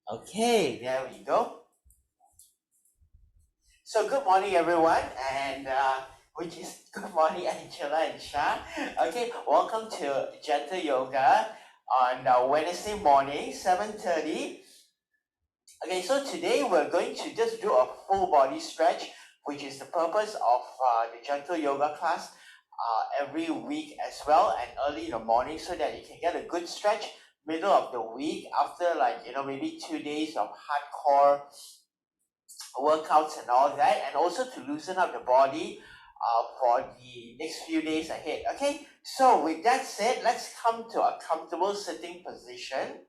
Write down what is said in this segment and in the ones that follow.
Okay, there we go. So good morning, everyone, and which is good morning, Angela and Shah. Okay, welcome to Gentle Yoga on Wednesday morning, 7:30. Okay, so today we're going to just do a full body stretch, which is the purpose of the Gentle Yoga class every week as well, and early in the morning, so that you can get a good stretch middle of the week after maybe 2 days of hardcore workouts and all that, and also to loosen up the body for the next few days ahead. Okay, so with that said, let's come to a comfortable sitting position.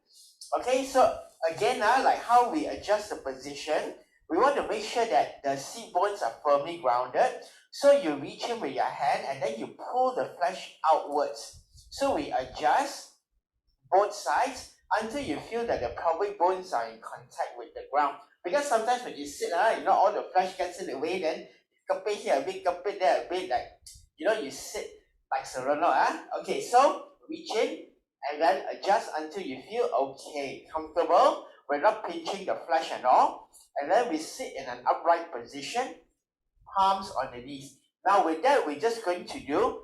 Okay, so again, like how we adjust the position, we want to make sure that the seat bones are firmly grounded. So you reach in with your hand and then you pull the flesh outwards. So we adjust both sides until you feel that the pelvic bones are in contact with the ground. Because sometimes when you sit, all the flesh gets in the way, then kapit here a bit, kapit there a bit, like, you sit like Serena. Okay, so reach in and then adjust until you feel okay, comfortable. We're not pinching the flesh and all. And then we sit in an upright position, palms on the knees. Now with that, we're just going to do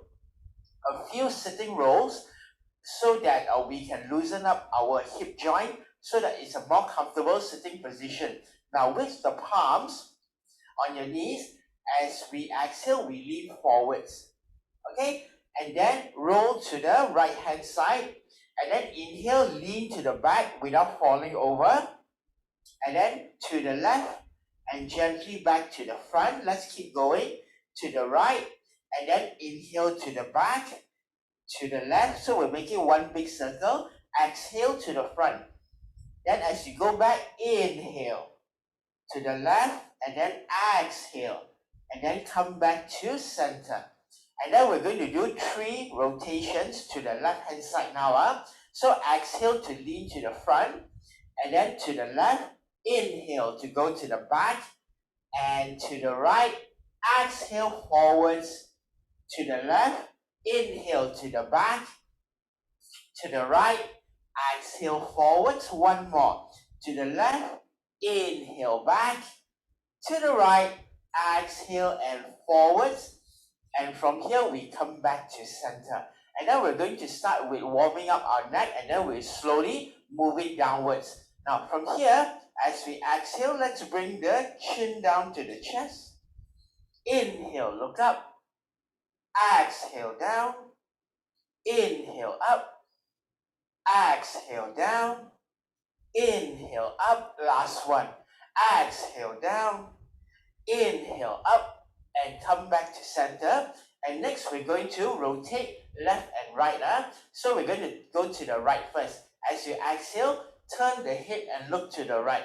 a few sitting rolls so that we can loosen up our hip joint so that it's a more comfortable sitting position. Now with the palms on your knees, as we exhale, we lean forwards. Okay, and then roll to the right hand side, and then inhale, lean to the back without falling over, and then to the left and gently back to the front. Let's keep going to the right, and then inhale to the back, to the left. So we're making one big circle. Exhale to the front. Then as you go back, inhale to the left, and then exhale, and then come back to center. And then we're going to do 3 rotations to the left hand side now. So exhale to lean to the front, and then to the left. Inhale to go to the back, and to the right. Exhale forwards to the left. Inhale to the back, to the right. Exhale forwards. One more. To the left. Inhale back, to the right. Exhale and forwards. And from here, we come back to center. And then we're going to start with warming up our neck, and then we're slowly moving downwards. Now, from here, as we exhale, let's bring the chin down to the chest. Inhale, look up. Exhale down. Inhale up. Exhale down. Inhale up. Last one. Exhale down. Inhale up. And come back to center. And next we're going to rotate left and right. So we're going to go to the right first. As you exhale, turn the head and look to the right.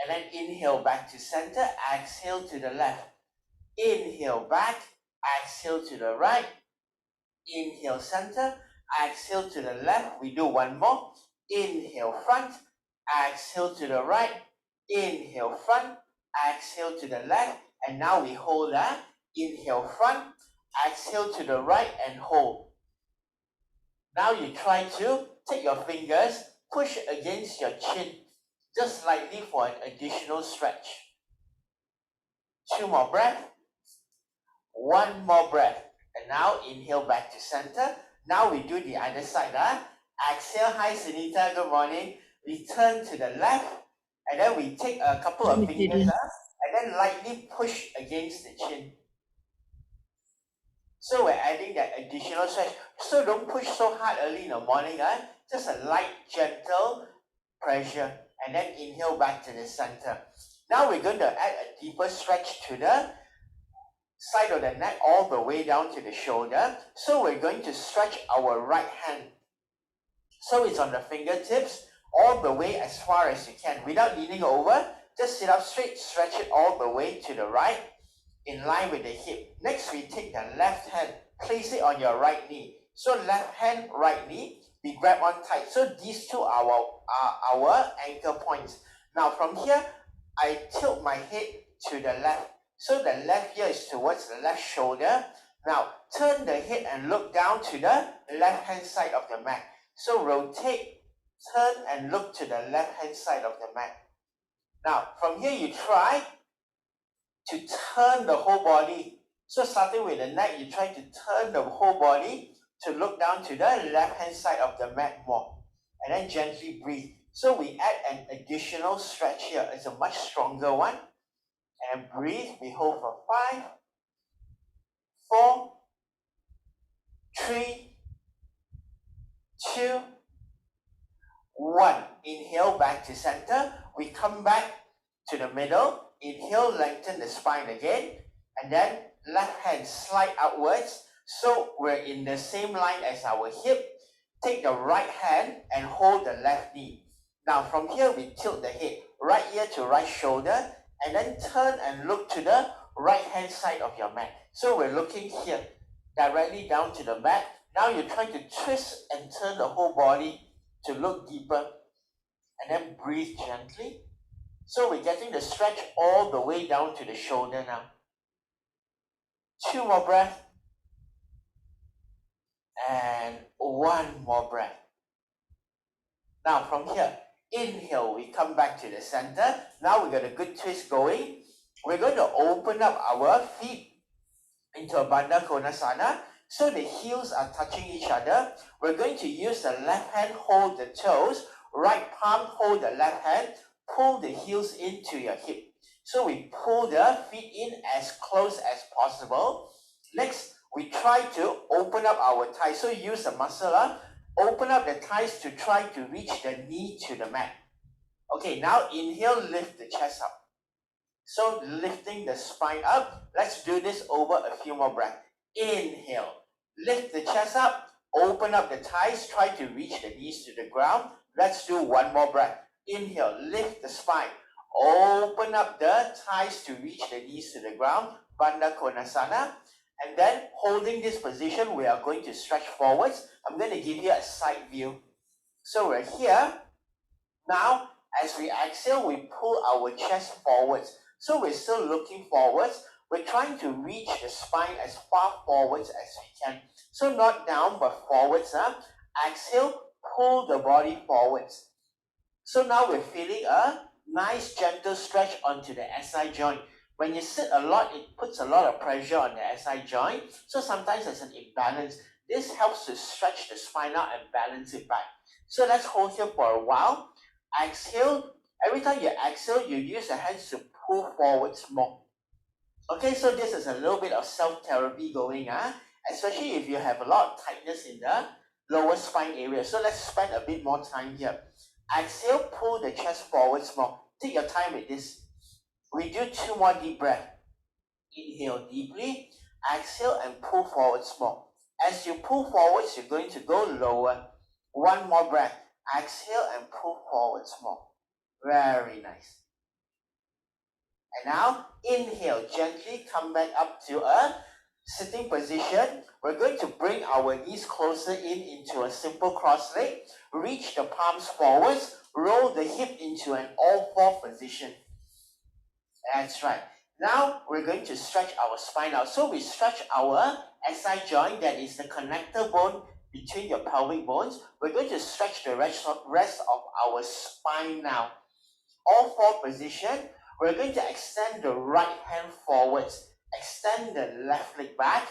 And then inhale back to center. Exhale to the left. Inhale back. Exhale to the right. Inhale center. Exhale to the left. We do one more. Inhale front. Exhale to the right. Inhale front. Exhale to the left. And now we hold that. Inhale front. Exhale to the right and hold. Now you try to take your fingers, push against your chin, just slightly for an additional stretch. 2 more breaths. 1 more breath. And now inhale back to center. Now we do the other side. Exhale. Hi, Sunita. Good morning. We turn to the left. And then we take a couple of fingers. And then lightly push against the chin. So we're adding that additional stretch. So don't push so hard early in the morning. Just a light, gentle pressure. And then inhale back to the center. Now we're going to add a deeper stretch to the side of the neck all the way down to the shoulder. So we're going to stretch our right hand. So it's on the fingertips all the way as far as you can. Without leaning over, just sit up straight, stretch it all the way to the right, in line with the hip. Next, we take the left hand, place it on your right knee. So left hand, right knee, we grab on tight. So these two are our anchor points. Now from here, I tilt my head to the left. So the left ear is towards the left shoulder. Now turn the head and look down to the left hand side of the mat. So rotate turn and look to the left-hand side of the mat. Now, from here, you try to turn the whole body. So starting with the neck, you try to turn the whole body to look down to the left-hand side of the mat more. And then gently breathe. So we add an additional stretch here. It's a much stronger one. And breathe. We hold for 5, 4, 3, 2, 1. Inhale back to center. We come back to the middle. Inhale, lengthen the spine again. And then left hand slide outwards. So we're in the same line as our hip. Take the right hand and hold the left knee. Now from here, we tilt the head. Right ear to right shoulder. And then turn and look to the right hand side of your mat. So we're looking here, directly down to the mat. Now you're trying to twist and turn the whole body to look deeper. And then breathe gently. So we're getting the stretch all the way down to the shoulder now. 2 more breaths. And 1 more breath. Now from here, inhale, we come back to the center. Now we got a good twist going. We're going to open up our feet into a Bandha Konasana. So the heels are touching each other. We're going to use the left hand, hold the toes. Right palm, hold the left hand. Pull the heels into your hip. So we pull the feet in as close as possible. Next, we try to open up our thighs. So use the muscle. Open up the thighs to try to reach the knee to the mat. Okay, now inhale, lift the chest up. So lifting the spine up. Let's do this over a few more breaths. Inhale, lift the chest up. Open up the thighs. Try to reach the knees to the ground. Let's do 1 more breath. Inhale, lift the spine. Open up the thighs to reach the knees to the ground. Bandha Konasana. And then holding this position, we are going to stretch forwards. I'm going to give you a side view. So we're here. Now, as we exhale, we pull our chest forwards. So we're still looking forwards. We're trying to reach the spine as far forwards as we can. So not down, but forwards. Exhale, pull the body forwards. So now we're feeling a nice gentle stretch onto the SI joint. When you sit a lot, it puts a lot of pressure on the SI joint. So sometimes there's an imbalance. This helps to stretch the spine out and balance it back. So let's hold here for a while. Exhale. Every time you exhale, you use the hands to pull forwards more. Okay, so this is a little bit of self-therapy going, especially if you have a lot of tightness in the lower spine area. So let's spend a bit more time here. Exhale, pull the chest forwards more. Take your time with this. We do 2 more deep breaths. Inhale deeply. Exhale and pull forwards more. As you pull forwards, you're going to go lower. 1 more breath. Exhale and pull forwards more. Very nice. And now, inhale. Gently come back up to a sitting position. We're going to bring our knees closer into a simple cross leg. Reach the palms forwards. Roll the hip into an all-4 position. That's right. Now we're going to stretch our spine out. So we stretch our SI joint, that is the connector bone between your pelvic bones. We're going to stretch the rest of our spine now. All 4 position. We're going to extend the right hand forwards. Extend the left leg back.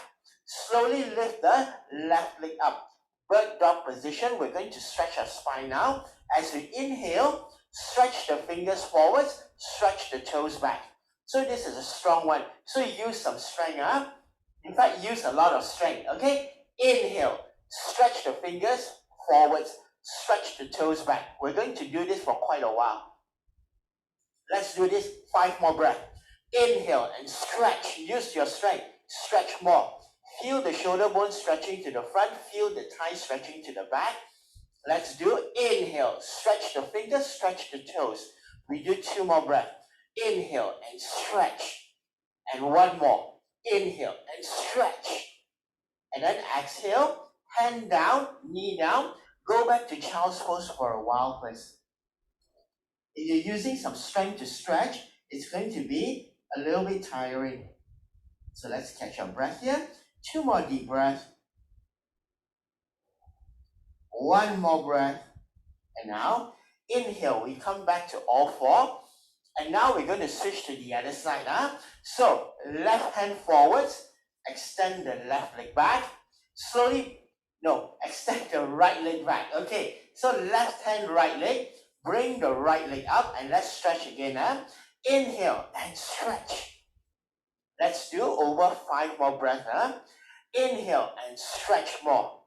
Slowly lift the left leg up. Bird dog position. We're going to stretch our spine now. As we inhale, stretch the fingers forwards. Stretch the toes back. So this is a strong one. So use some strength. In fact, use a lot of strength. Okay? Inhale. Stretch the fingers forwards. Stretch the toes back. We're going to do this for quite a while. Let's do this 5 more breaths. Inhale and stretch. Use your strength. Stretch more. Feel the shoulder bone stretching to the front. Feel the thighs stretching to the back. Let's do inhale. Stretch the fingers. Stretch the toes. We do 2 more breaths. Inhale and stretch. And 1 more. Inhale and stretch. And then exhale. Hand down. Knee down. Go back to child's pose for a while first. If you're using some strength to stretch, it's going to be a little bit tiring. So let's catch our breath here. 2 more deep breaths. 1 more breath. And now, inhale, we come back to all four. And now we're going to switch to the other side. So, left hand forwards, extend the left leg back. Slowly, extend the right leg back. Okay, so left hand, right leg, bring the right leg up and let's stretch again. Inhale and stretch. Let's do over 5 more breaths. Inhale and stretch more.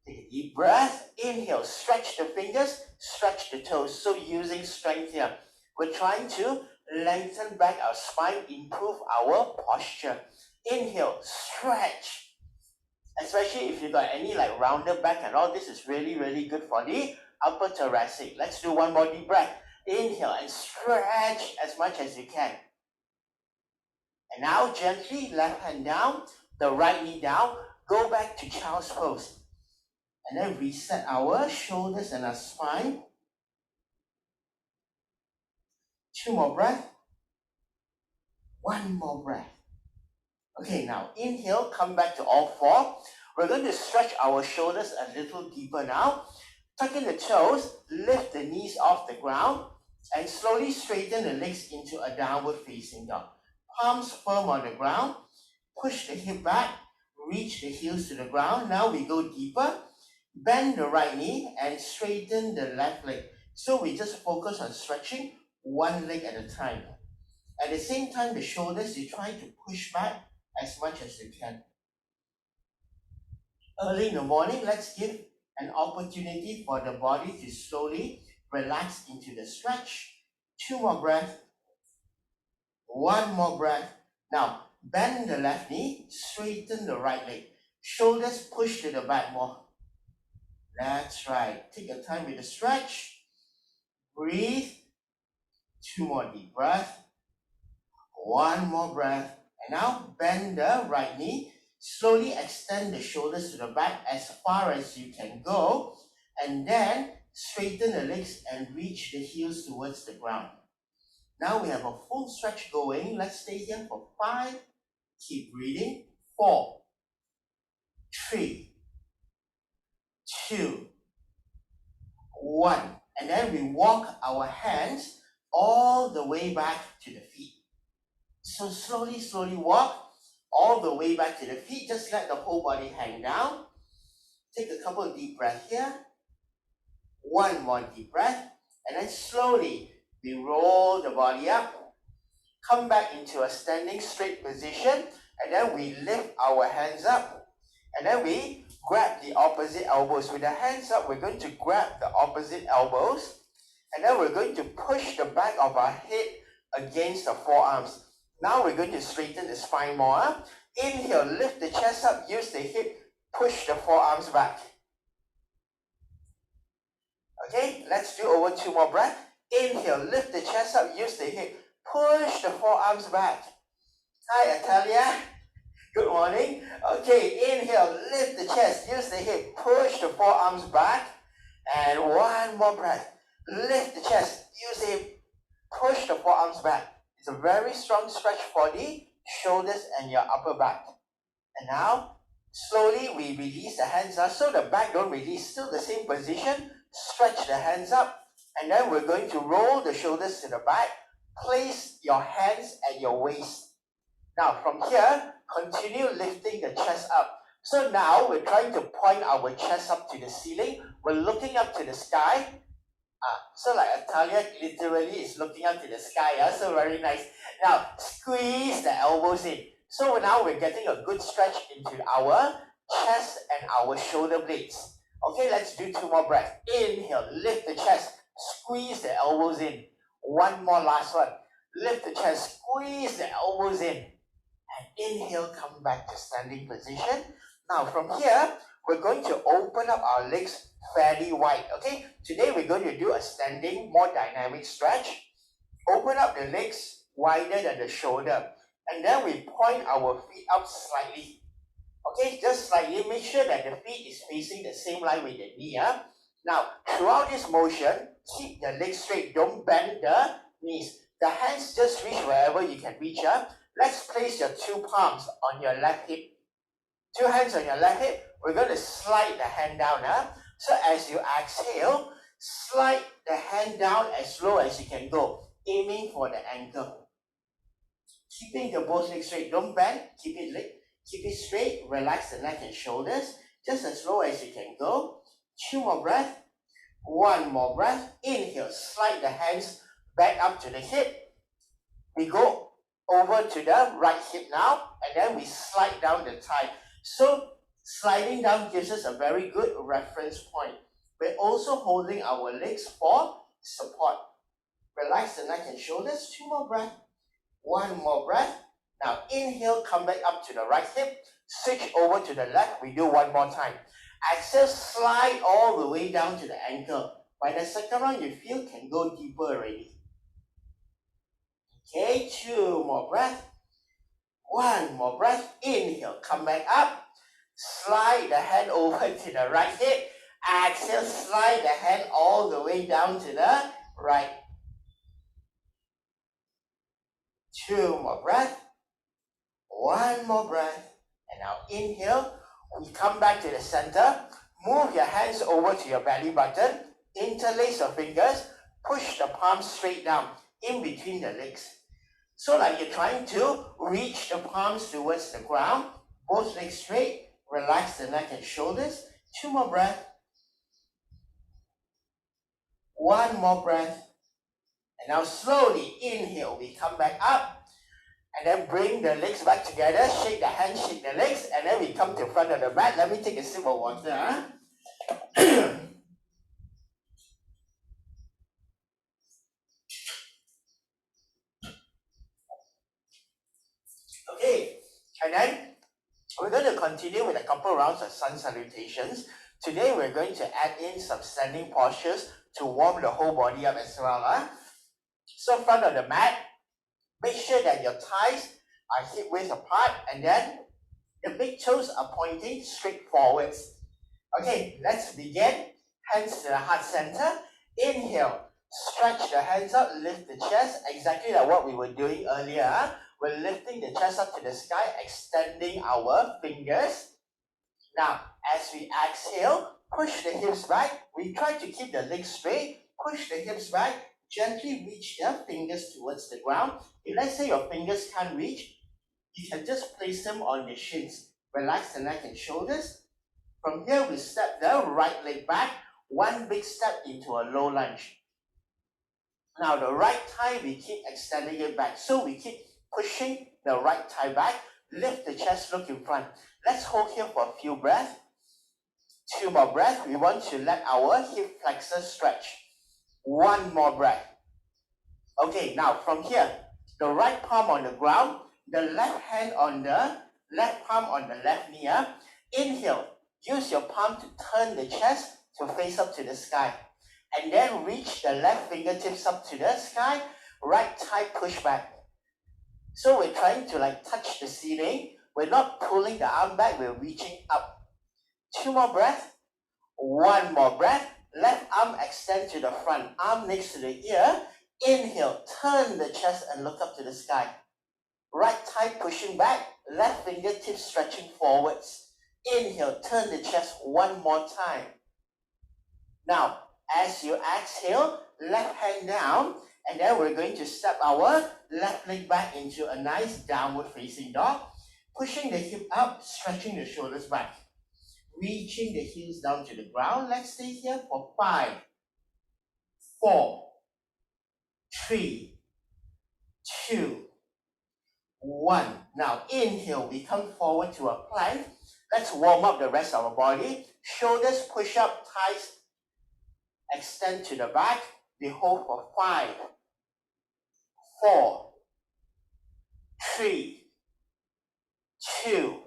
Take a deep breath. Inhale, stretch the fingers, stretch the toes. So using strength here. We're trying to lengthen back our spine, improve our posture. Inhale, stretch. Especially if you got any like rounded back and all, this is really, really good for the upper thoracic. Let's do one more deep breath. Inhale and stretch as much as you can. And now gently, left hand down, the right knee down, go back to child's pose. And then reset our shoulders and our spine. 2 more breaths. 1 more breath. Okay, now inhale, come back to all four. We're going to stretch our shoulders a little deeper now. Tuck in the toes, lift the knees off the ground, and slowly straighten the legs into a downward facing dog. Palms firm on the ground. Push the hip back, reach the heels to the ground. Now we go deeper. Bend the right knee and straighten the left leg. So we just focus on stretching one leg at a time. At the same time, the shoulders, you try to push back as much as you can. Early in the morning, let's give an opportunity for the body to slowly relax into the stretch. 2 more breaths. 1 more breath. Now, bend the left knee, straighten the right leg. Shoulders push to the back more. That's right. Take your time with the stretch. Breathe. 2 more deep breaths. 1 more breath. And now bend the right knee. Slowly extend the shoulders to the back as far as you can go. And then straighten the legs and reach the heels towards the ground. Now we have a full stretch going. Let's stay here for 5. Keep breathing. 4, 3, 2, 1. And then we walk our hands all the way back to the feet. So slowly, slowly walk all the way back to the feet. Just let the whole body hang down. Take a couple of deep breaths here. 1 more deep breath. And then slowly, we roll the body up. Come back into a standing straight position. And then we lift our hands up. And then we grab the opposite elbows. With the hands up, we're going to grab the opposite elbows. And then we're going to push the back of our head against the forearms. Now we're going to straighten the spine more. Inhale, lift the chest up, use the hip, push the forearms back. Okay, let's do over 2 more breaths. Inhale, lift the chest up, use the hip, push the forearms back. Hi, Atalia. Good morning. Okay, inhale, lift the chest, use the hip, push the forearms back. And 1 more breath. Lift the chest, use the hip, push the forearms back. It's a very strong stretch for the shoulders and your upper back. And now, slowly we release the hands up so the back don't release. Still the same position. Stretch the hands up. And then we're going to roll the shoulders to the back. Place your hands at your waist. Now from here, continue lifting the chest up. So now we're trying to point our chest up to the ceiling. We're looking up to the sky. So like Atalia literally is looking up to the sky. So very nice. Now squeeze the elbows in. So now we're getting a good stretch into our chest and our shoulder blades. Okay, let's do 2 more breaths. Inhale, lift the chest, squeeze the elbows in. 1 more, last one. Lift the chest, squeeze the elbows in. And inhale, come back to standing position. Now from here, we're going to open up our legs fairly wide. Okay, today we're going to do a standing, more dynamic stretch. Open up the legs wider than the shoulder. And then we point our feet up slightly. Okay, just slightly. Make sure that the feet is facing the same line with the knee. Now, throughout this motion, keep the legs straight. Don't bend the knees. The hands just reach wherever you can reach. Let's place your 2 palms on your left hip. 2 hands on your left hip. We're going to slide the hand down. So as you exhale, Slide the hand down as low as you can go, aiming for the ankle. Keeping the both legs straight. Don't bend. Keep it straight. Relax the neck and shoulders. Just as low as you can go. 2 more breaths. 1 more breath. Inhale. Slide the hands back up to the hip. We go over to the right hip now, and then we slide down the thigh. So sliding down gives us a very good reference point. We're also holding our legs for support. Relax the neck and shoulders. 2 more breaths. 1 more breath. Now inhale, come back up to the right hip. Switch over to the left. We do 1 more time. Exhale, slide all the way down to the ankle. By the second round, you feel can go deeper already. Okay, 2 more breaths. 1 more breath. Inhale, come back up. Slide the hand over to the right hip. Exhale, slide the hand all the way down to the right. 2 more breaths. 1 more breath. And now inhale. We come back to the center. Move your hands over to your belly button. Interlace your fingers. Push the palms straight down in between the legs. So like you're trying to reach the palms towards the ground. Both legs straight. Relax the neck and shoulders. 2 more breaths. 1 more breath. And now slowly inhale. We come back up. And then bring the legs back together. Shake the hands, shake the legs. And then we come to the front of the mat. Let me take a sip of water. Okay. And then we're going to continue with a couple rounds of sun salutations. Today we're going to add in some standing postures to warm the whole body up as well. So front of the mat, make sure that your thighs are hip width apart, and then the big toes are pointing straight forwards. Okay, let's begin. Hands to the heart center. Inhale. Stretch the hands up, lift the chest, exactly like what we were doing earlier. We're lifting the chest up to the sky, extending our fingers. Now, as we exhale, push the hips back. We try to keep the legs straight. Push the hips back. Gently reach the fingers towards the ground. If let's say your fingers can't reach, you can just place them on your shins. Relax the neck and shoulders. From here, we step the right leg back. 1 big step into a low lunge. Now, the right thigh, we keep extending it back. So we keep pushing the right thigh back. Lift the chest, look in front. Let's hold here for a few breaths. 2 more breaths. We want to let our hip flexors stretch. 1 more breath. Okay, now from here, the right palm on the ground, the left hand on the left palm on the left knee. Inhale. Use your palm to turn the chest to face up to the sky. And then reach the left fingertips up to the sky. Right thigh push back. So we're trying to like touch the ceiling. We're not pulling the arm back, we're reaching up. 2 more breaths. 1 more breath. Left arm extend to the front. Arm next to the ear. Inhale. Turn the chest and look up to the sky. Right thigh pushing back. Left fingertips stretching forwards. Inhale. Turn the chest 1 more time. Now, as you exhale, left hand down. And then we're going to step our left leg back into a nice downward facing dog. Pushing the hip up, stretching the shoulders back. Reaching the heels down to the ground. Let's stay here for 5, 4, 3, 2, 1. Now inhale, we come forward to a plank. Let's warm up the rest of our body. Shoulders push up, thighs extend to the back. We hold for 5, 4, 3, 2,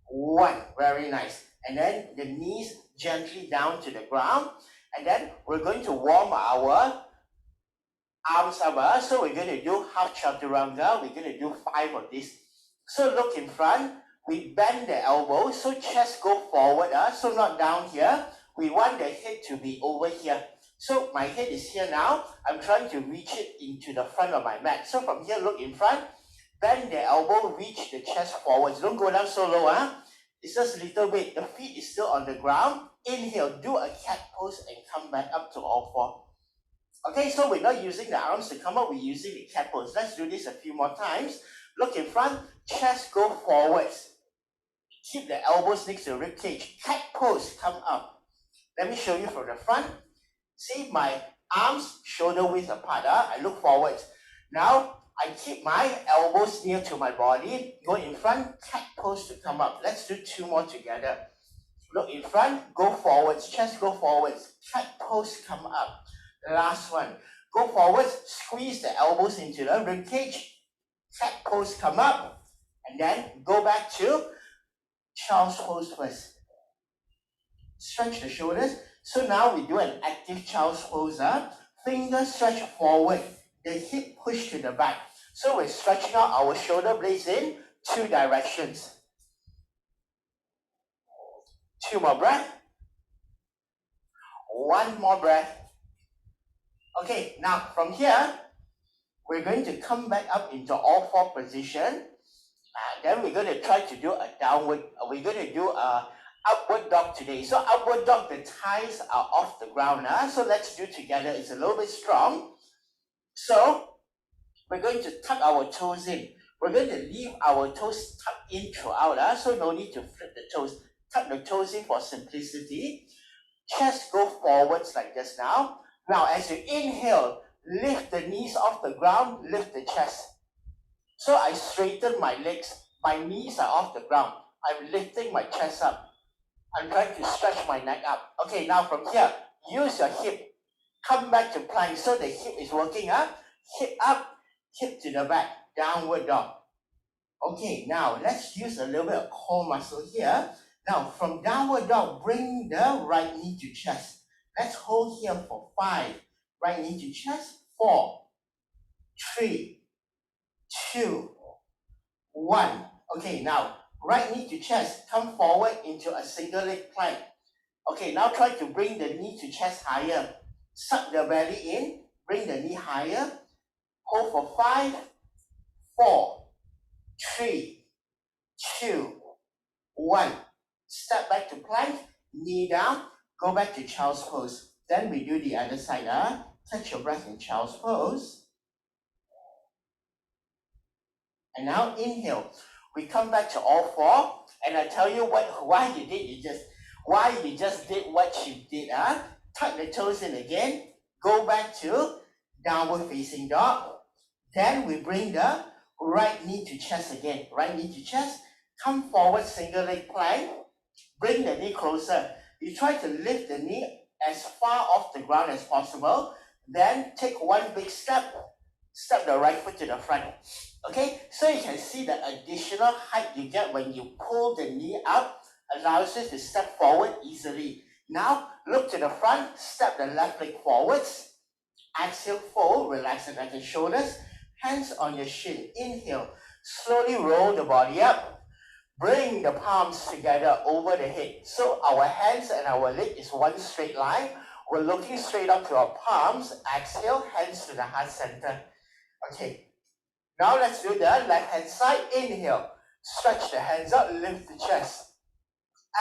1. Very nice. And then the knees gently down to the ground. And then we're going to warm our arms up. So we're going to do half chaturanga. We're going to do 5 of these. So look in front. We bend the elbows. So chest go forward. So not down here. We want the head to be over here. So my head is here now. I'm trying to reach it into the front of my mat. So from here, look in front. Bend the elbow, reach the chest forwards. Don't go down so low. It's just a little bit. The feet is still on the ground. inhale, do a cat pose and come back up to all four. Okay, so we're not using the arms to come up, we're using the cat pose. Let's do this a few more times. Look in front, chest go forwards. Keep the elbows next to the rib cage. Cat pose, come up. Let me show you from the front. See my arms shoulder width apart. I look forwards. Now I keep my elbows near to my body. Go in front, cat pose to come up. Let's do two more together. Look in front, go forwards, chest go forwards, cat pose, come up. Last one. Go forwards, squeeze the elbows into the rib cage, cat pose, come up, and then go back to child's pose first. Stretch the shoulders. So now we do an active child's pose. Fingers stretch forward, the hip push to the back. So we're stretching out our shoulder blades in two directions. Two more breath. One more breath. Okay, now from here, we're going to come back up into all four position. Then we're going to try to do a downward, we're going to do a upward dog today. So upward dog, the thighs are off the ground. So let's do together. It's a little bit strong. So we're going to tuck our toes in. We're going to leave our toes tucked in throughout. So no need to flip the toes. Tuck the toes in for simplicity. Chest go forwards like this now. Now as you inhale, lift the knees off the ground, lift the chest. So I straighten my legs. My knees are off the ground. I'm lifting my chest up. I'm trying to stretch my neck up. Okay, now from here, use your hip. Come back to plank. So the hip is working up. Hip up, hip to the back. Downward dog. Okay, now let's use a little bit of core muscle here. Now from downward dog, bring the right knee to chest. Let's hold here for 5. Right knee to chest. 4, 3, 2, 1. Okay, now right knee to chest. Come forward into a single leg plank. Okay, now try to bring the knee to chest higher. Suck the belly in. Bring the knee higher. Hold for 5, 4, 3, 2, 1. Step back to plank. Knee down. Go back to child's pose. Then we do the other side. Catch your breath in child's pose. And now inhale. We come back to all four. And I tell you why you just did what you did. Tuck the toes in again. Go back to downward facing dog. Then we bring the right knee to chest again. Right knee to chest. Come forward, single leg plank. Bring the knee closer. You try to lift the knee as far off the ground as possible. Then take one big step. Step the right foot to the front. Okay, so you can see the additional height you get when you pull the knee up. Allows you to step forward easily. Now, look to the front. Step the left leg forwards. Exhale, fold. Relax the neck and shoulders. Hands on your shin. Inhale. Slowly roll the body up. Bring the palms together over the head. So our hands and our leg is one straight line. We're looking straight up to our palms. Exhale, hands to the heart center. Okay. Now let's do the left hand side. Inhale. Stretch the hands up, lift the chest.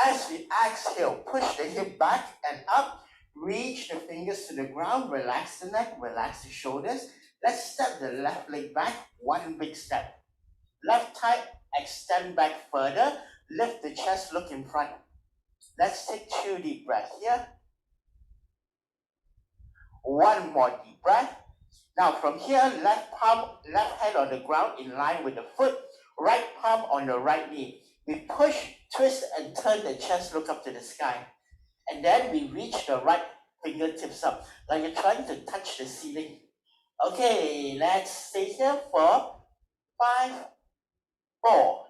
As we exhale, push the hip back and up. Reach the fingers to the ground. Relax the neck, relax the shoulders. Let's step the left leg back. One big step. Left thigh, extend back further. Lift the chest, look in front. Let's take 2 deep breaths here. One more deep breath. Now from here, left hand on the ground in line with the foot. Right palm on the right knee. We push, twist and turn the chest, look up to the sky. And then we reach the right fingertips up, like you're trying to touch the ceiling. Okay, let's stay here for 5, 4,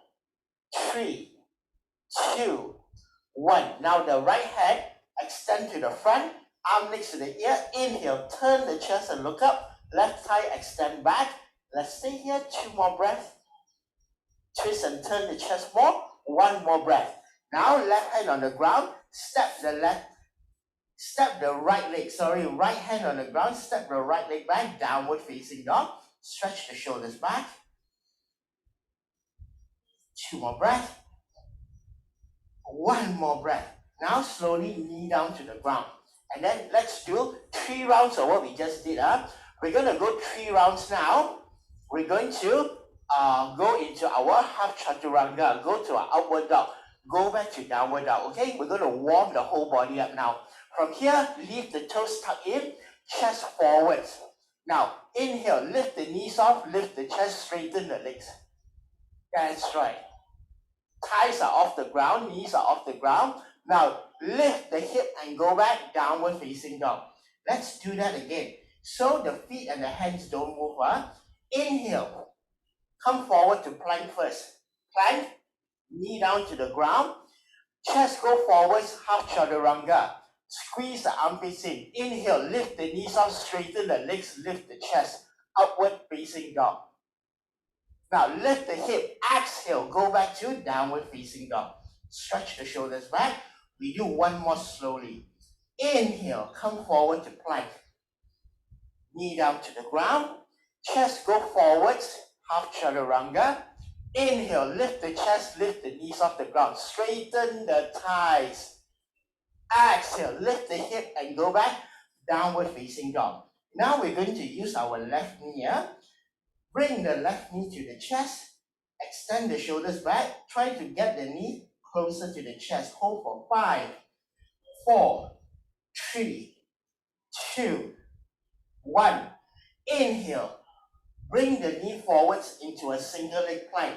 3, 2, 1. Now the right hand, extend to the front, arm next to the ear. Inhale, turn the chest and look up. Left thigh, extend back. Let's stay here, 2 more breaths. Twist and turn the chest more. 1 more breath. Now left hand on the ground, step the right leg, right hand on the ground, step the right leg back, downward facing dog. Stretch the shoulders back. 2 more breath. 1 more breath. Now slowly knee down to the ground. And then let's do 3 rounds of what we just did. We're going to go 3 rounds now. We're going to go into our half chaturanga, go to our outward dog, go back to downward dog. Okay, we're going to warm the whole body up now. From here, leave the toes tucked in, chest forwards. Now, inhale, lift the knees off, lift the chest, straighten the legs. That's right. Thighs are off the ground, knees are off the ground. Now, lift the hip and go back, downward facing dog. Let's do that again. So the feet and the hands don't move. Inhale, come forward to plank first. Plank, knee down to the ground. Chest go forwards, half chaturanga. Squeeze the armpits in. Inhale, lift the knees off, straighten the legs, lift the chest. Upward facing dog. Now lift the hip, exhale, go back to downward facing dog. Stretch the shoulders back. We do one more slowly. Inhale, come forward to plank. Knee down to the ground. Chest go forwards, half chaturanga. Inhale, lift the chest, lift the knees off the ground. Straighten the thighs. Exhale, lift the hip and go back, downward facing dog. Now we're going to use our left knee. Bring the left knee to the chest. Extend the shoulders back. Try to get the knee closer to the chest. Hold for 5, 4, 3, 2, 1. Inhale. Bring the knee forwards into a single leg plank.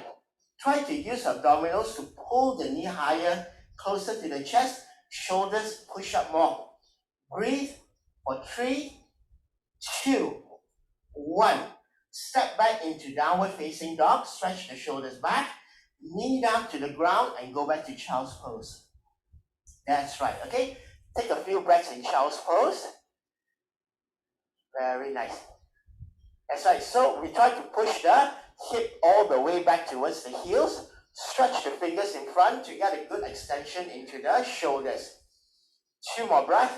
Try to use abdominals to pull the knee higher, closer to the chest. Shoulders push up more. Breathe for 3, 2, 1. Step back into downward facing dog. Stretch the shoulders back. Knee down to the ground and go back to child's pose. That's right. Okay. Take a few breaths in child's pose. Very nice. That's right. So we try to push the hip all the way back towards the heels. Stretch the fingers in front to get a good extension into the shoulders. 2 more breaths.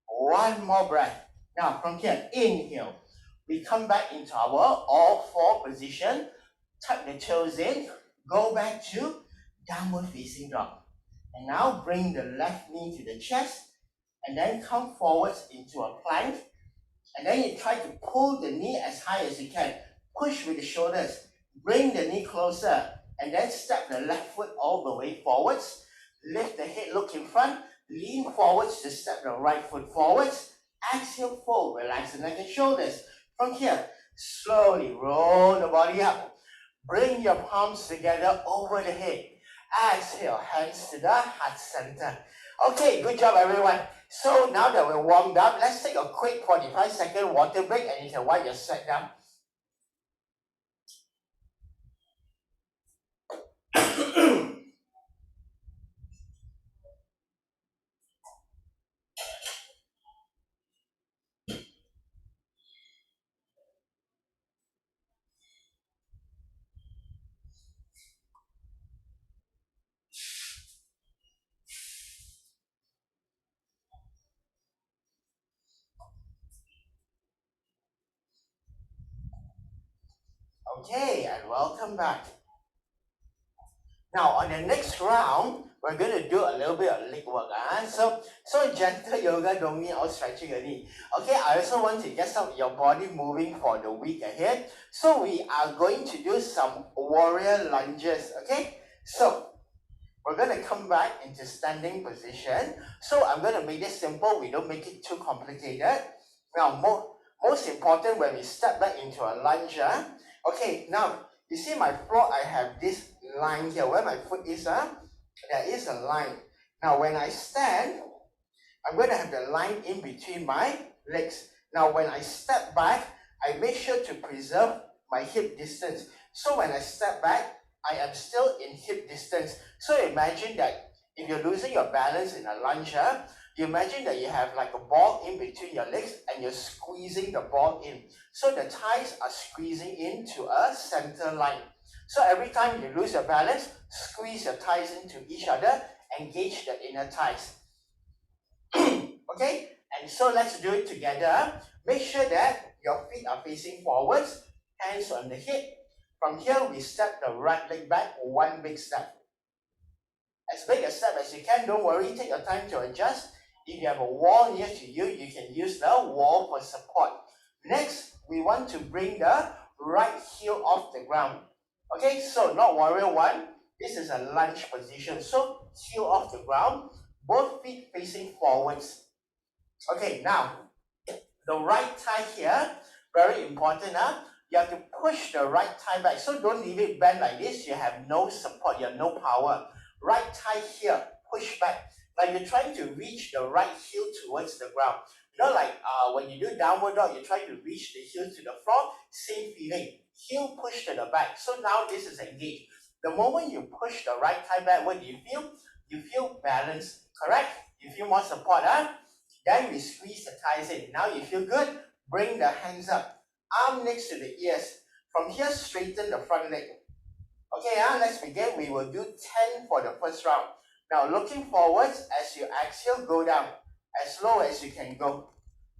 1 more breath. Now from here, inhale. We come back into our all-4 position. Tuck the toes in. Go back to downward facing dog. And now bring the left knee to the chest. And then come forwards into a plank. And then you try to pull the knee as high as you can. Push with the shoulders. Bring the knee closer. And then step the left foot all the way forwards. Lift the head, look in front. Lean forwards to step the right foot forwards. Exhale, fold. Relax the neck and shoulders. From here, slowly roll the body up. Bring your palms together over the head. Exhale, hands to the heart center. Okay, good job everyone. So now that we're warmed up, let's take a quick 45-second water break and you can wipe your sweat down. Okay, and welcome back. Now, on the next round, we're going to do a little bit of leg work. So gentle yoga don't mean all stretching your knee. Okay, I also want to get some of your body moving for the week ahead. So we are going to do some warrior lunges. Okay, so we're going to come back into standing position. So I'm going to make this simple. We don't make it too complicated. Now, most important, when we step back into a lunge, okay, now you see my floor, I have this line here. Where my foot is, there is a line. Now when I stand, I'm going to have the line in between my legs. Now when I step back, I make sure to preserve my hip distance. So when I step back, I am still in hip distance. So imagine that if you're losing your balance in a lunge, you imagine that you have like a ball in between your legs and you're squeezing the ball in. So the thighs are squeezing into a center line. So every time you lose your balance, squeeze your thighs into each other, engage the inner thighs. Okay, and so let's do it together. Make sure that your feet are facing forwards, hands on the hip. From here, we step the right leg back, 1 big step. as big a step as you can. Don't worry, take your time to adjust. If you have a wall near to you, you can use the wall for support. Next, we want to bring the right heel off the ground. Okay, so not warrior one. This is a lunge position. So heel off the ground, both feet facing forwards. Okay, now the right thigh here, very important. You have to push the right thigh back. So don't leave it bent like this. You have no support, you have no power. Right thigh here, push back. Like you're trying to reach the right heel towards the ground. You know, like when you do downward dog, you try to reach the heel to the floor. Same feeling. Heel push to the back. So now this is engaged. The moment you push the right thigh back, what do you feel? You feel balance, correct? You feel more support, Then we squeeze the thighs in. Now you feel good. Bring the hands up. Arm next to the ears. From here, straighten the front leg. Okay, let's begin. We will do 10 for the first round. Now, looking forwards, as you exhale, go down as low as you can go.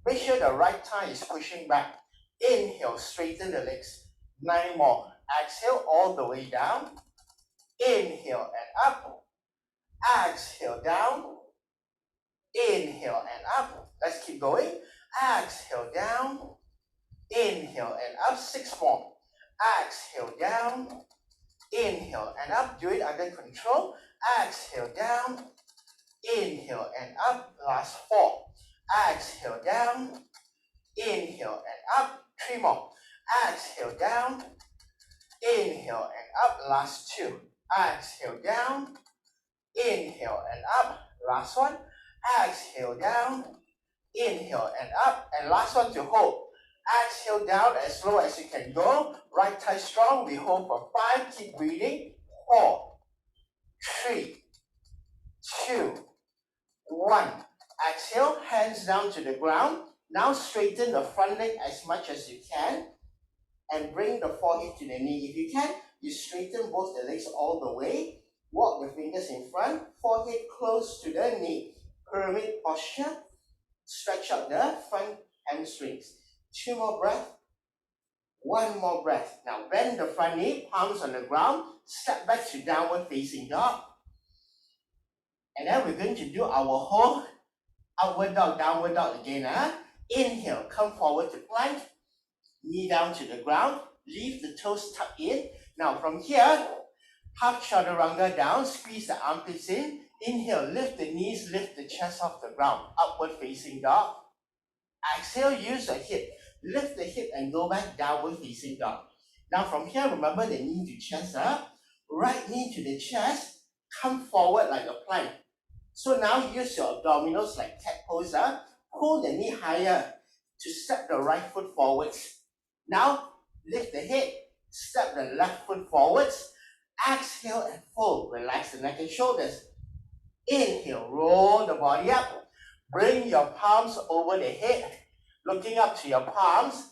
Make sure the right thigh is pushing back. Inhale, straighten the legs. 9 more. Exhale all the way down. Inhale and up. Exhale down. Inhale and up. Let's keep going. Exhale down. Inhale and up. 6 more. Exhale down. Inhale and up. Do it under control. Exhale down. Inhale and up. Last 4. Exhale down. Inhale and up. 3 more. Exhale down. Inhale and up. Last 2. Exhale down. Inhale and up. Last one. Exhale down. Inhale and up. And last one to hold. Exhale down as low as you can go. Right thigh strong. We hold for 5. Keep breathing. 4, 3, 2, 1. Exhale. Hands down to the ground. Now straighten the front leg as much as you can. And bring the forehead to the knee. If you can, you straighten both the legs all the way. Walk the fingers in front. Forehead close to the knee. Pyramid posture. Stretch out the front hamstrings. 2 more breaths. 1 more breath. Now bend the front knee, palms on the ground. Step back to downward facing dog. And then we're going to do our whole upward dog, downward dog again. Inhale, come forward to plank. Knee down to the ground. Leave the toes tucked in. Now from here, half chaturanga down. Squeeze the armpits in. Inhale, lift the knees, lift the chest off the ground. Upward facing dog. Exhale, use the hip. Lift the hip and go back, downward facing dog. Now from here, remember the knee to chest up. Right knee to the chest. Come forward like a plank. So now use your abdominals like cat pose. Pull the knee higher to step the right foot forwards. Now lift the head. Step the left foot forwards. Exhale and fold. Relax the neck and shoulders. Inhale, roll the body up. Bring your palms over the head. Looking up to your palms.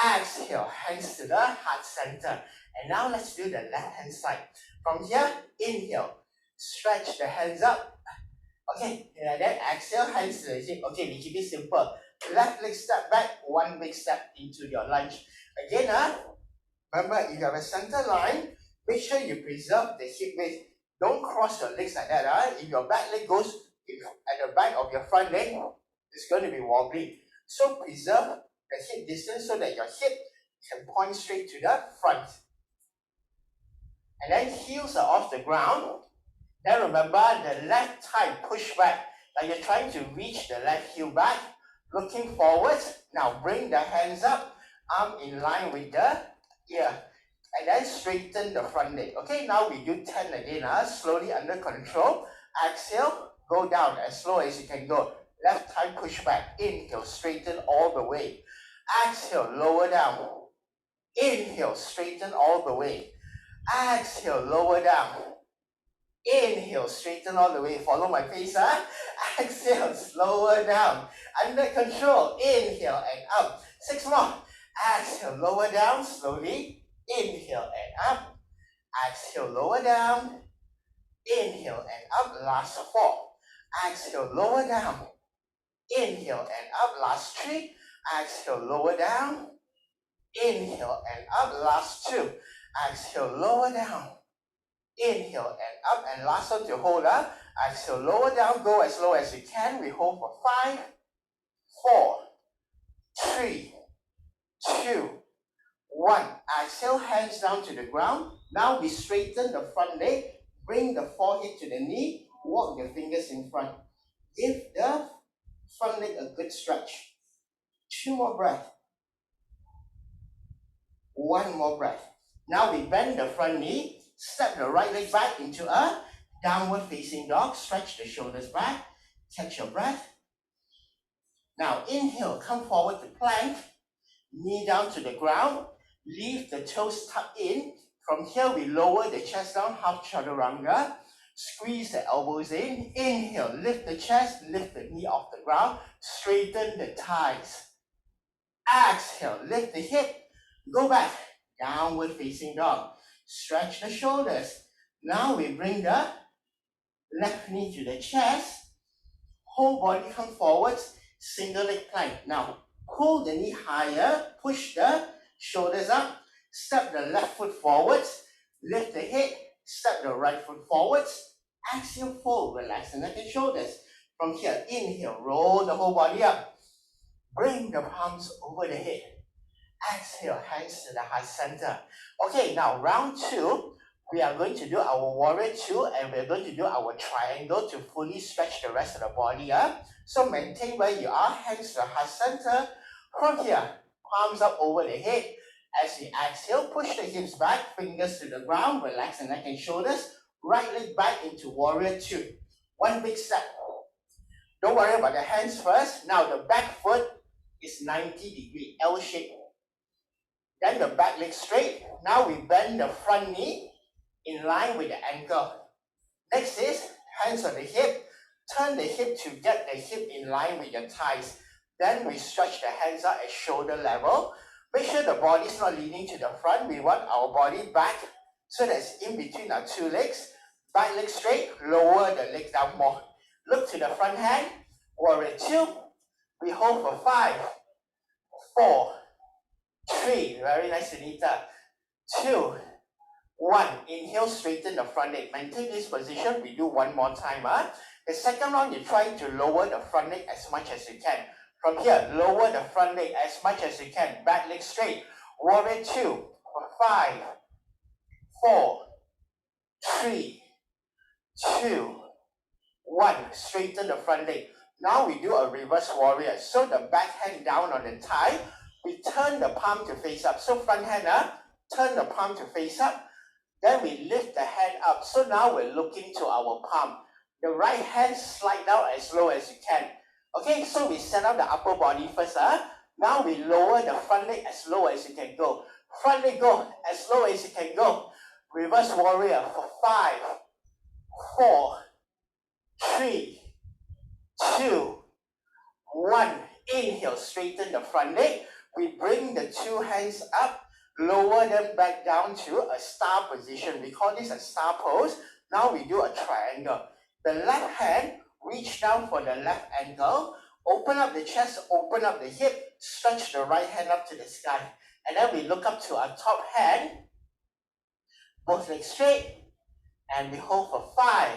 Exhale, hands to the heart center. And now let's do the left hand side. From here, inhale. Stretch the hands up. Okay, and then exhale, hands to the hip. Okay, we keep it simple. Left leg step back, 1 big step into your lunge. Again, remember, if you have a center line, make sure you preserve the hip width. Don't cross your legs like that. If your back leg goes at the back of your front leg, it's going to be wobbly. So preserve the hip distance so that your hip can point straight to the front. And then heels are off the ground. Then remember the left thigh push back. Like you're trying to reach the left heel back. Looking forwards. Now bring the hands up. Arm in line with the ear. And then straighten the front leg. Okay, now we do 10 again. Slowly under control. Exhale. Go down as slow as you can go. Left thigh push back. Inhale. Straighten all the way. Exhale. Lower down. Inhale. Straighten all the way. Exhale. Lower down. Inhale, straighten all the way. Follow my face, Exhale, slower down. Under control. Inhale and up. 6 more. Exhale, lower down slowly. Inhale and up. Exhale, lower down. Inhale and up. Last 4. Exhale, lower down. Inhale and up. Last 3. Exhale, lower down. Inhale and up. Last 2. Exhale, lower down. Inhale and up, and last one to hold up. Exhale, lower down, go as low as you can. We hold for 5, 4, 3, 2, 1. Exhale, hands down to the ground. Now we straighten the front leg, bring the forehead to the knee, walk the fingers in front. Give the front leg a good stretch. 2 more breaths. 1 more breath. Now we bend the front knee, step the right leg back into a downward facing dog, stretch the shoulders back, catch your breath. Now inhale, come forward to plank, knee down to the ground, leave the toes tucked in. From here we lower the chest down, half chaturanga, squeeze the elbows in. Inhale, lift the chest, lift the knee off the ground, straighten the thighs. Exhale, lift the hip, go back, downward facing dog. Stretch the shoulders. Now we bring the left knee to the chest, whole body come forwards, single leg plank. Now pull the knee higher, push the shoulders up, step the left foot forwards, lift the head, step the right foot forwards, exhale, fold, relax the neck and shoulders. From here, inhale, roll the whole body up, bring the palms over the head. Exhale, hands to the heart center. Okay, now round 2, we are going to do our warrior 2, and we're going to do our triangle to fully stretch the rest of the body up. So maintain where you are, hands to the heart center. From here, palms up over the head. As you exhale, push the hips back, fingers to the ground, relax the neck and shoulders. Right leg back into warrior 2. 1 big step. Don't worry about the hands first. Now the back foot is 90-degree L shape. Then the back leg straight. Now we bend the front knee in line with the ankle. Next is hands on the hip. Turn the hip to get the hip in line with your thighs. Then we stretch the hands out at shoulder level. Make sure the body is not leaning to the front. We want our body back so that's in between our 2 legs. Back leg straight, lower the leg down more. Look to the front hand. Warrior 2. We hold for 5, 4, 3, very nice, Sunita. 2, 1. Inhale, straighten the front leg. Maintain this position. We do 1 more time. The second round, you try to lower the front leg as much as you can. From here, lower the front leg as much as you can. Back leg straight. Warrior 2 for 5, 4, 3, 2, 1. Straighten the front leg. Now we do a reverse warrior. So the back hand down on the thigh. We turn the palm to face up. So front hand up, turn the palm to face up. Then we lift the hand up. So now we're looking to our palm. The right hand slide down as low as you can. Okay, so we set up the upper body first. Now we lower the front leg as low as you can go. Front leg go as low as you can go. Reverse warrior for 5, 4, 3, 2, 1. Inhale, straighten the front leg. We bring the 2 hands up, lower them back down to a star position. We call this a star pose. Now we do a triangle. The left hand, reach down for the left ankle, open up the chest, open up the hip, stretch the right hand up to the sky. And then we look up to our top hand, both legs straight, and we hold for 5,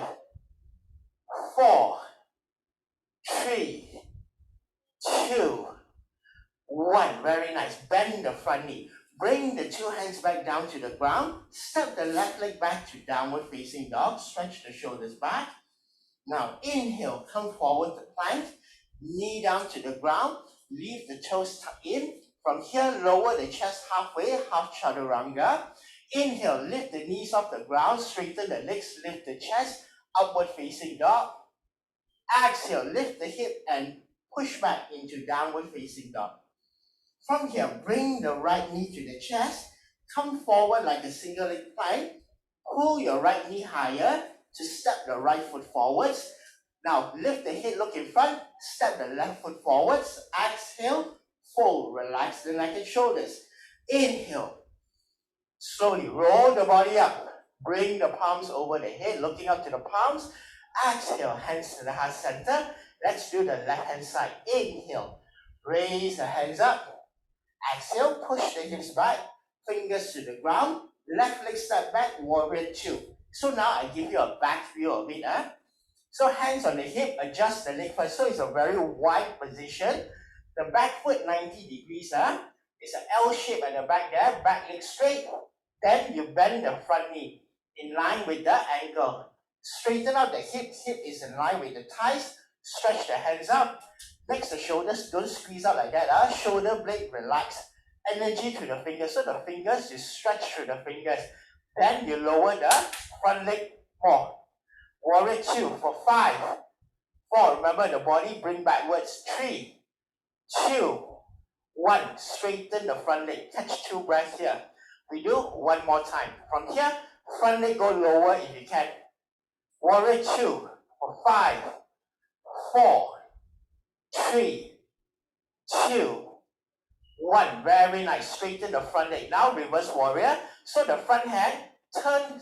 4, 3, 2, 1. Very nice. Bend the front knee. Bring the 2 hands back down to the ground. Step the left leg back to downward facing dog. Stretch the shoulders back. Now inhale, come forward to plank. Knee down to the ground. Leave the toes tucked in. From here, lower the chest halfway, half chaturanga. Inhale, lift the knees off the ground. Straighten the legs, lift the chest. Upward facing dog. Exhale, lift the hip and push back into downward facing dog. From here, bring the right knee to the chest. Come forward like a single leg plank. Pull your right knee higher to step the right foot forwards. Now lift the head, look in front. Step the left foot forwards. Exhale, fold, relax the neck and shoulders. Inhale. Slowly roll the body up. Bring the palms over the head, looking up to the palms. Exhale, hands to the heart center. Let's do the left hand side. Inhale. Raise the hands up. Exhale, push the hips back, fingers to the ground, left leg step back, warrior 2. So now I give you a back view of it. So hands on the hip, adjust the leg first. So it's a very wide position. The back foot 90 degrees. It's an L shape at the back there, back leg straight. Then you bend the front knee in line with the ankle. Straighten out the hip, hip is in line with the thighs. Stretch the hands up. Next, the shoulders, don't squeeze out like that. Shoulder blade relax. Energy to the fingers. So the fingers, you stretch through the fingers. Then you lower the front leg more. Warrior 2 for 5. 4, remember the body, bring backwards. 3, 2, 1. Straighten the front leg. Catch 2 breaths here. We do one more time. From here, front leg go lower if you can. Warrior 2 for 5, 4, 3, 2, 1. Very nice. Straighten the front leg. Now reverse warrior. So the front hand, turn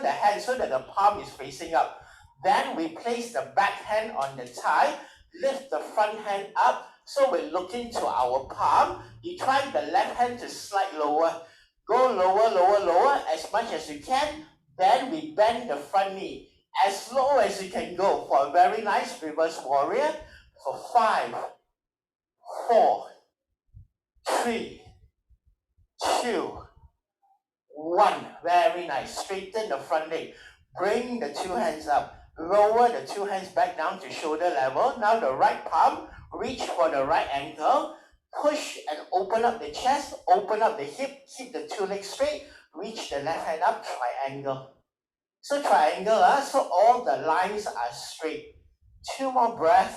the hand so that the palm is facing up. Then we place the back hand on the thigh. Lift the front hand up. So we're looking to our palm. You try the left hand to slide lower. Go lower, lower, lower as much as you can. Then we bend the front knee as low as you can go for a very nice reverse warrior for 5, 4, 3, 2, 1. Very nice. Straighten the front leg. Bring the 2 hands up. Lower the 2 hands back down to shoulder level. Now the right palm, reach for the right ankle. Push and open up the chest. Open up the hip. Keep the 2 legs straight. Reach the left hand up. Triangle. So triangle, so all the lines are straight. 2 more breaths.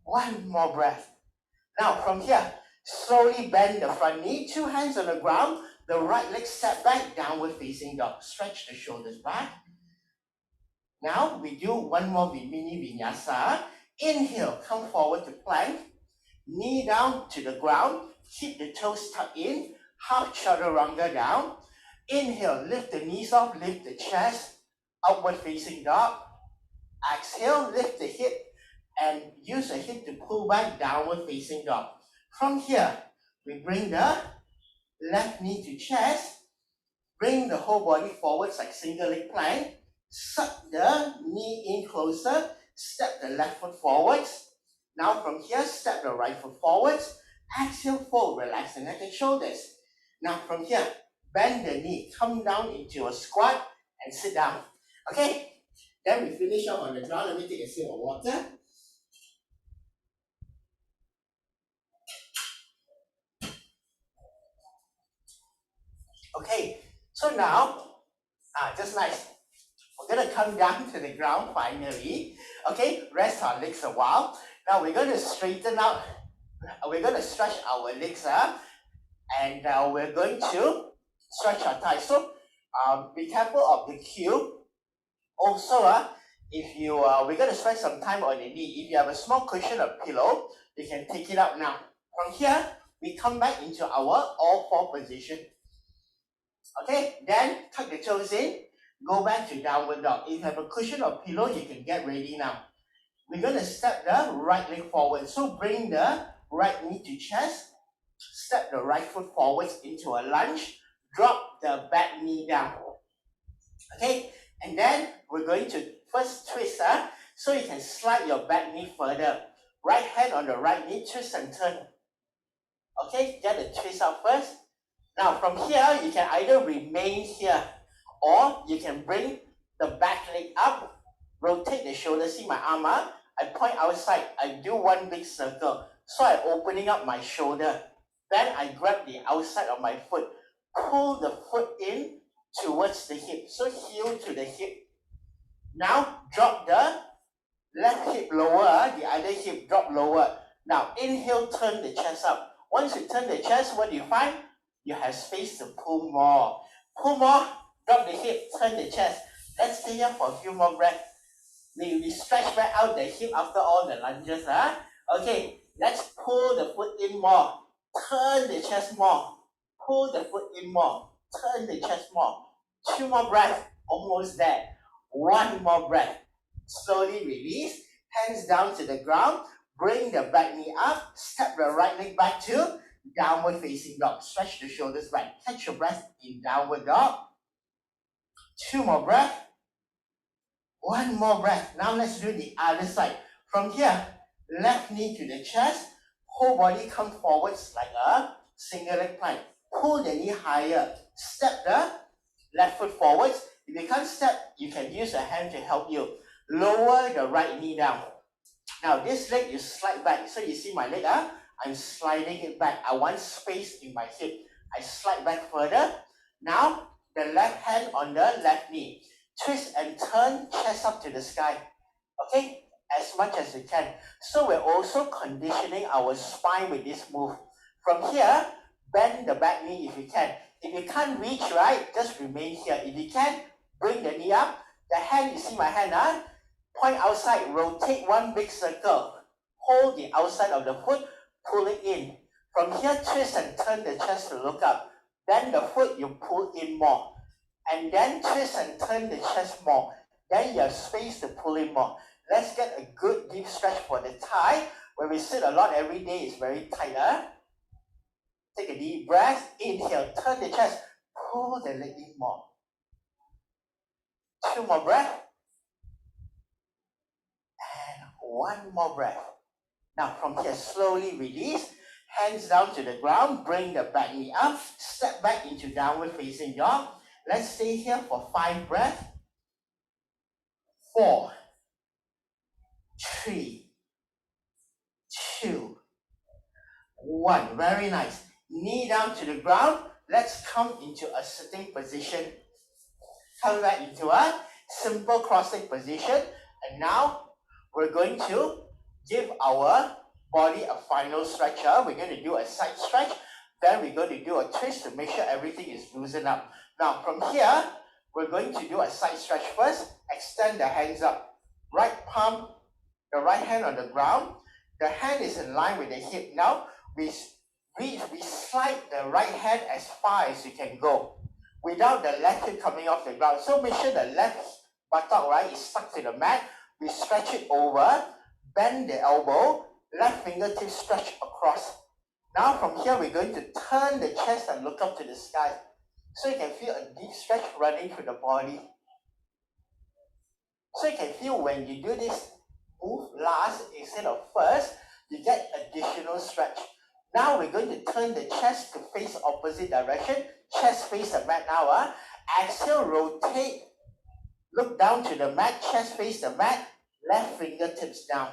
1 more breath. Now from here, slowly bend the front knee. 2 hands on the ground. The right leg step back, downward facing dog. Stretch the shoulders back. Now we do one more mini vinyasa. Inhale, come forward to plank. Knee down to the ground. Keep the toes tucked in. Half chaturanga down. Inhale, lift the knees off, lift the chest. Upward facing dog. Exhale, lift the hip and use the hip to pull back, downward facing dog. From here, we bring the left knee to chest. Bring the whole body forwards like single leg plank. Suck the knee in closer. Step the left foot forwards. Now from here, step the right foot forwards. Exhale, fold, relax the neck and shoulders. Now from here, bend the knee, come down into a squat and sit down. Okay? Then we finish off on the ground. Let me take a sip of water. Okay, so now, just nice. We're going to come down to the ground finally. Okay, rest our legs a while. Now we're going to straighten out, we're going to stretch our legs and we're going to stretch our thighs. So be careful of the cue. Also, if you we're going to spend some time on the knee. If you have a small cushion or pillow, you can take it out now. From here, we come back into our all 4 position. Okay, then tuck the toes in, go back to downward dog. If you have a cushion or pillow, you can get ready now. We're going to step the right leg forward. So bring the right knee to chest, step the right foot forwards into a lunge, drop the back knee down. Okay, and then we're going to first twist, so you can slide your back knee further. Right hand on the right knee, twist and turn. Okay, get the twist out first. Now from here, you can either remain here or you can bring the back leg up, rotate the shoulder, see my arm, I point outside, I do one big circle. So I'm opening up my shoulder. Then I grab the outside of my foot, pull the foot in towards the hip. So heel to the hip. Now drop the left hip lower, the other hip drop lower. Now inhale, turn the chest up. Once you turn the chest, what do you find? You have space to pull more. Pull more, drop the hip, turn the chest. Let's stay here for a few more breaths. We stretch back out the hip after all the lunges. Okay, let's pull the foot in more. Turn the chest more. Pull the foot in more. Turn the chest more. 2 more breaths. Almost there. 1 more breath. Slowly release. Hands down to the ground. Bring the back knee up. Step the right leg back to downward facing dog. Stretch the shoulders back. Catch your breath in downward dog. 2 more breath. 1 more breath. Now let's do the other side. From here, left knee to the chest, whole body come forwards like a single leg plank. Pull the knee higher. Step the left foot forwards. If you can't step, you can use a hand to help you. Lower the right knee down. Now this leg you slide back. So you see my leg, I'm sliding it back. I want space in my hip. I slide back further. Now the left hand on the left knee. Twist and turn, chest up to the sky. Okay, as much as you can. So we're also conditioning our spine with this move. From here, bend the back knee if you can. If you can't reach, right, just remain here. If you can, bring the knee up. The hand, you see my hand, point outside, rotate one big circle. Hold the outside of the foot, pull it in. From here, twist and turn the chest to look up. Then the foot, you pull in more. And then twist and turn the chest more. Then you have space to pull in more. Let's get a good deep stretch for the thigh. When we sit a lot every day, it's very tight. Take a deep breath. Inhale, turn the chest. Pull the leg in more. 2 more breaths. And 1 more breath. Now from here, slowly release. Hands down to the ground. Bring the back knee up. Step back into downward facing dog. Let's stay here for 5 breaths. 4, 3, 2, 1. Very nice. Knee down to the ground. Let's come into a sitting position. Come back into a simple cross-leg position. And now we're going to give our body a final stretch. We're going to do a side stretch. Then we're going to do a twist to make sure everything is loosened up. Now from here, we're going to do a side stretch first. Extend the hands up. Right palm, the right hand on the ground. The hand is in line with the hip. Now we slide the right hand as far as you can go without the left hip coming off the ground. So make sure the left buttock, right, is stuck to the mat. We stretch it over, bend the elbow, left fingertip stretch across. Now from here, we're going to turn the chest and look up to the sky. So you can feel a deep stretch running through the body. So you can feel when you do this move last instead of first, you get additional stretch. Now we're going to turn the chest to face opposite direction. Chest face the mat now. Exhale, rotate. Look down to the mat. Chest face the mat. Left fingertips down.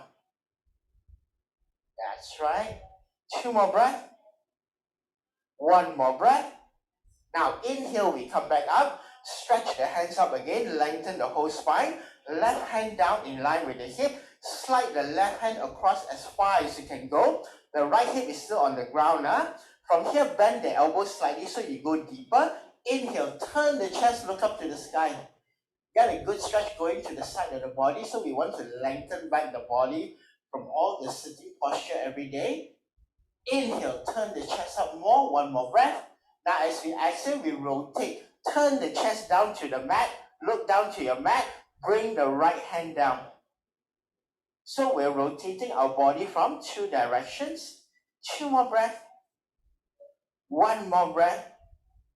That's right. 2 more breaths. 1 more breath. Now inhale, we come back up. Stretch the hands up again. Lengthen the whole spine. Left hand down in line with the hip. Slide the left hand across as far as you can go. The right hip is still on the ground. From here, bend the elbows slightly so you go deeper. Inhale, turn the chest, look up to the sky. Get a good stretch going to the side of the body. So we want to lengthen back the body from all the sitting posture every day. Inhale, turn the chest up more. 1 more breath. Now as we exhale, we rotate. Turn the chest down to the mat. Look down to your mat. Bring the right hand down. So we're rotating our body from 2 directions. 2 more breaths. 1 more breath.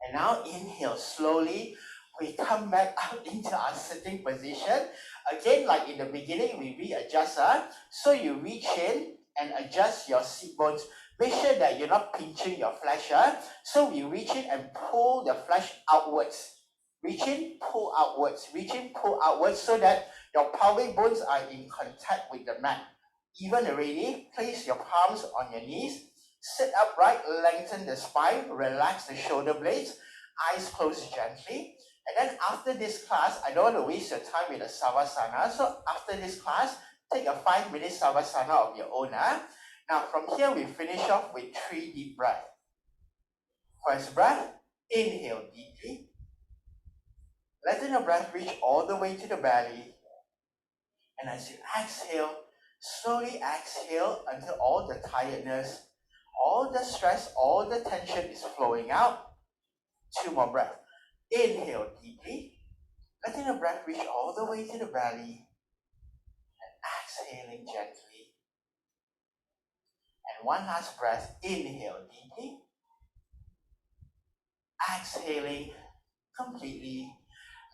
And now inhale slowly. We come back up into our sitting position. Again, like in the beginning, we readjust. So you reach in and adjust your seat bones. Make sure that you're not pinching your flesh. So we reach in and pull the flesh outwards. Reach in, pull outwards. Reach in, pull outwards so that your pelvic bones are in contact with the mat. Even already, place your palms on your knees. Sit upright, lengthen the spine, relax the shoulder blades, eyes closed gently. And then after this class, I don't want to waste your time with a Savasana. So after this class, take a 5-minute Savasana of your own. Now from here, we finish off with 3 deep breaths. First breath, inhale deeply. Letting the breath reach all the way to the belly. And as you exhale, slowly exhale until all the tiredness, all the stress, all the tension is flowing out. 2 more breaths. Inhale deeply, letting the breath reach all the way to the belly. And exhaling gently. And 1 last breath. Inhale deeply. Exhaling completely.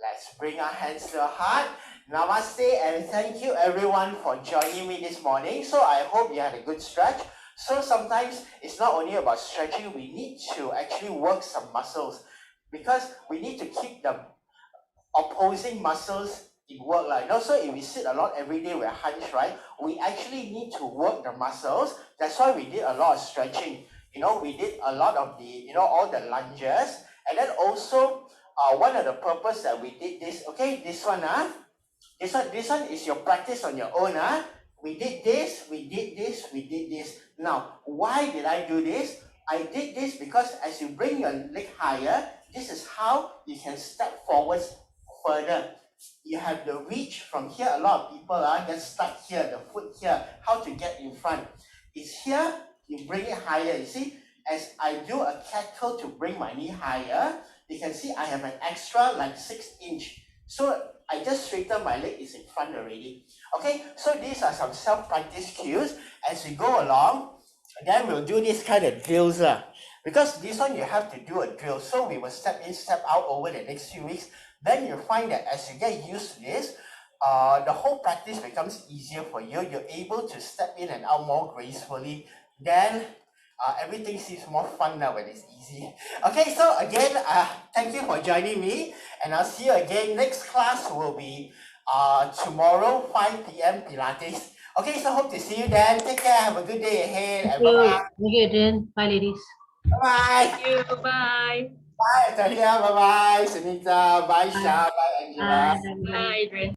Let's bring our hands to our heart. Namaste and thank you everyone for joining me this morning. So I hope you had a good stretch. So sometimes it's not only about stretching, we need to actually work some muscles because we need to keep the opposing muscles in work. So if we sit a lot every day, we're hunched, right? We actually need to work the muscles. That's why we did a lot of stretching. We did a lot of the, all the lunges. And then also, one of the purpose that we did this, okay, this one is your practice on your own. We did this, we did this, we did this. Now, why did I do this? I did this because as you bring your leg higher, this is how you can step forwards further. You have the reach from here. A lot of people get stuck here, the foot here, how to get in front. It's here, you bring it higher. You see, as I do a cat curl to bring my knee higher, you can see I have an extra 6 inch. So I just straighten my leg, is in front already. Okay, so these are some self-practice cues. As we go along, then we'll do this kind of drills. Because this one you have to do a drill. So we will step in, step out over the next few weeks. Then you'll find that as you get used to this, the whole practice becomes easier for you. You're able to step in and out more gracefully. Then everything seems more fun now when it's easy. Okay, so again, thank you for joining me. And I'll see you again. Next class will be tomorrow, 5 p.m. Pilates. Okay, so hope to see you then. Take care. Have a good day ahead. And bye-bye. Thank you, Adrian. Bye, ladies. Bye-bye. Thank you. Bye. Bye, Talia. Bye-bye. Sunita. Bye, Sha. Bye, Angela. Bye. Bye, Adrian.